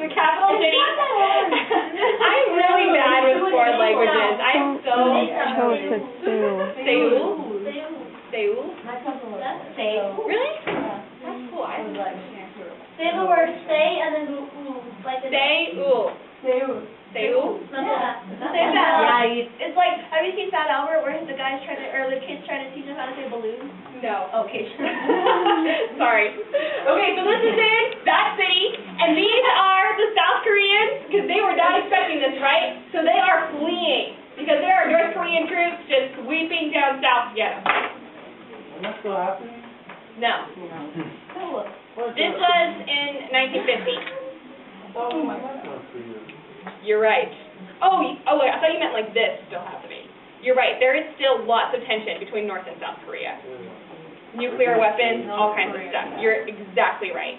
the capital city. I'm really bad with foreign languages. I'm so... chose to Seoul. Seoul? Seoul? Seoul. Really? That's cool. I was like... Say the word say and then like Seoul. Seoul. Seoul? Yeah. Say that. Yeah, it's like, have you seen Fat Albert where the guy's trying to, or the kid's trying to teach him how to say balloon? No. Okay. Sorry. Okay, so this is in that city, and these are the South Koreans, because they were not expecting this, right? So they are fleeing, because there are North Korean troops just sweeping down south to get them. And that's still happening? No. This was in 1950. Oh, my God. You're right. Oh, wait, I thought you meant like this still happening. You're right, there is still lots of tension between North and South Korea. Nuclear weapons, all kinds of stuff. You're exactly right.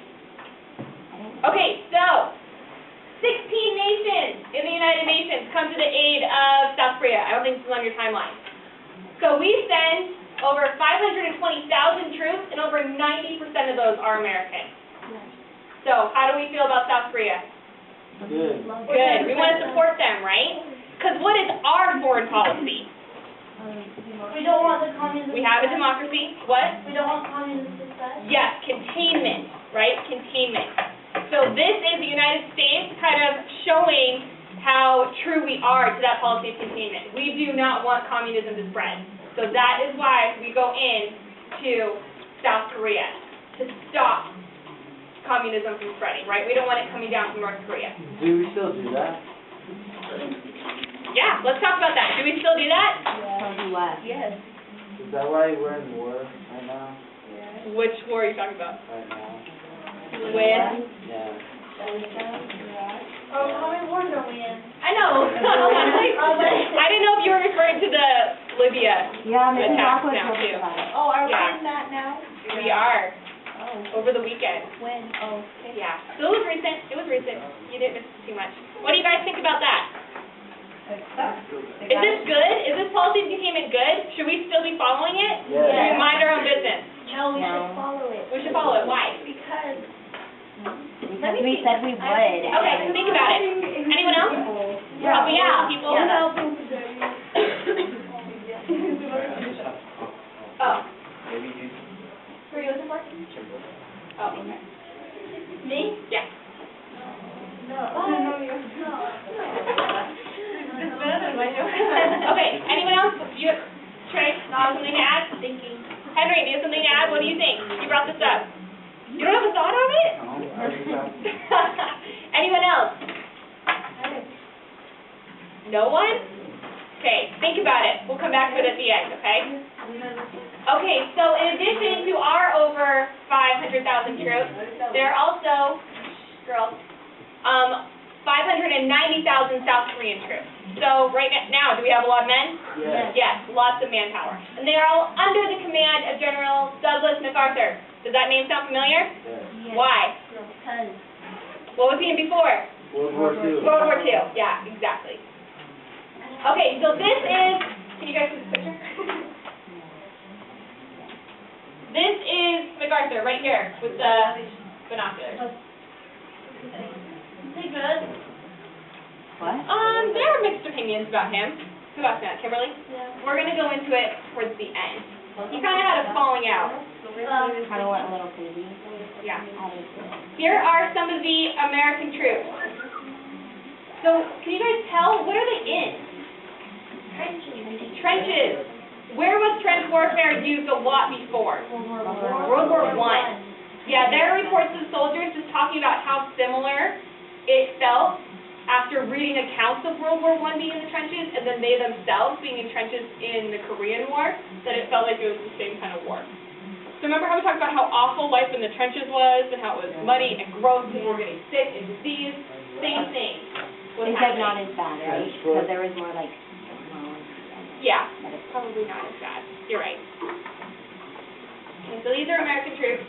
Okay, so 16 nations in the United Nations come to the aid of South Korea. I don't think this is on your timeline. So we send over 520,000 troops, and over 90% of those are American. So how do we feel about South Korea? Good. Good. We want to support them, right? Because what is our foreign policy? We don't want the communism. We have a democracy. What? We don't want communism to spread. Yes, containment, right? Containment. So this is the United States kind of showing how true we are to that policy of containment. We do not want communism to spread. So that is why we go in to South Korea, to stop communism from spreading, right? We don't want it coming down from North Korea. Do we still do that? Yeah, let's talk about that. Do we still do that? Yes. Is that why we're in war right now? Which war are you talking about? Right now? With? Yeah. Oh, how many wars are we in? I know. I didn't know if you were referring to the Libya attacks now, too. Oh, are we Yeah. in that now? We are. Oh. Over the weekend. When? Oh, okay. Yeah. So it was recent. It was recent. You didn't miss too much. What do you guys think about that? Is this good? Is this policy of containment good? Should we still be following it? Yeah. Should we mind our own business? No, we should follow it. We should follow it. Why? Because we said we would. Okay, think about it. Anyone else? Yeah. Helping out people? Oh. Who are you looking for? Oh, okay. Me? Yeah. no. Okay, anyone else? You, Trey, something to add? Thinking. Henry, do you have something to add? What do you think? You brought this up. You don't have a thought on it? Anyone else? No one? Okay, think about it. We'll come back to it at the end, okay? Okay, so in addition to our over 500,000 troops, there are also, girls, 590,000 South Korean troops. So right now, do we have a lot of men? Yes. Yes, lots of manpower. And they are all under the command of General Douglas MacArthur. Does that name sound familiar? Yes. Why? Because. What was he in before? World War II. World War II. Yeah, exactly. Okay, so this is, can you guys see this picture? This is MacArthur right here with the binoculars. Is he good? What? There are mixed opinions about him. Who asked that, Kimberly? Yeah. We're going to go into it towards the end. He kind of had a falling out. Kind of went a little crazy. Yeah. I did too. Here are some of the American troops. So, can you guys tell, what are they in? Trenches. Where was trench warfare used a lot before? World War I. Yeah, there are reports of soldiers just talking about how similar it felt after reading accounts of World War I being in the trenches, and then they themselves being in trenches in the Korean War, that it felt like it was the same kind of war. So remember how we talked about how awful life in the trenches was, and how it was muddy and gross, and people were getting sick and diseased? Same thing. Except not as bad, right? Because there was more like, yeah, probably not as bad. You're right. Okay, so these are American troops.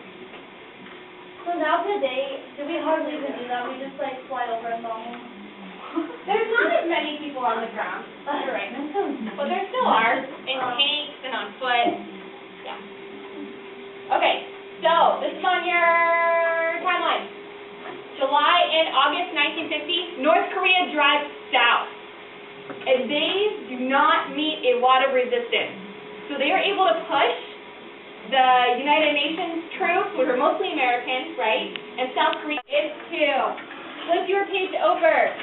So now today, do we hardly even do that? We just like fly over and bomb them? There's not as many people on the ground. You're right. But there still are, in tanks and on foot. Yeah. Okay, so this is on your timeline. So July and August 1950, North Korea drives south. And they do not meet a lot of resistance. So they are able to push the United Nations troops, which are mostly Americans, right? And South Korea is too. Flip your page over.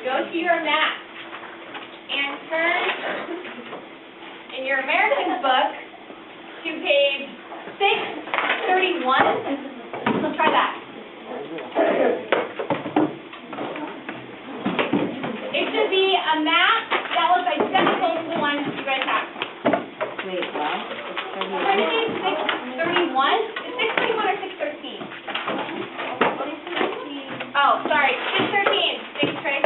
Go to your map. And turn in your American book to page 631. Try that. It should be a map that looks identical to the one you guys have. Wait, what? Turn to page 631. Is 631 or 613? Oh, sorry. 613. Thanks, Trey.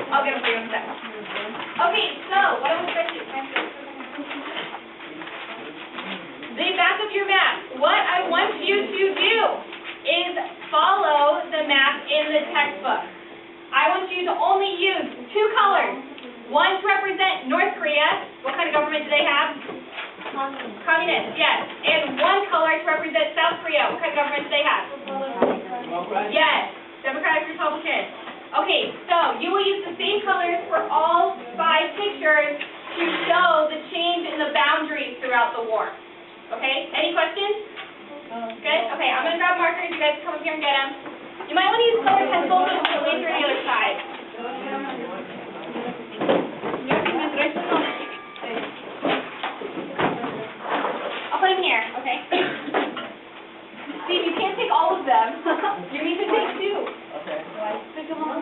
I'll get them for you in a second. Okay, so what I was going to do, the back of your map, what I want you to do is follow the map in the textbook. I want you to only use two colors. One to represent North Korea. What kind of government do they have? Communist, yes. And one color to represent South Korea. What kind of government do they have? Yes. Democratic Republican. Okay, so you will use the same colors for all 5 pictures to show the change in the boundaries throughout the war. Okay, any questions? Good? Okay, I'm going to grab markers. You guys come up here and get them. You might want to use colored pencils to put the laser on the other side. I'll put them here, okay? Steve, you can't take all of them. You need to take 2. Okay. Pick them up.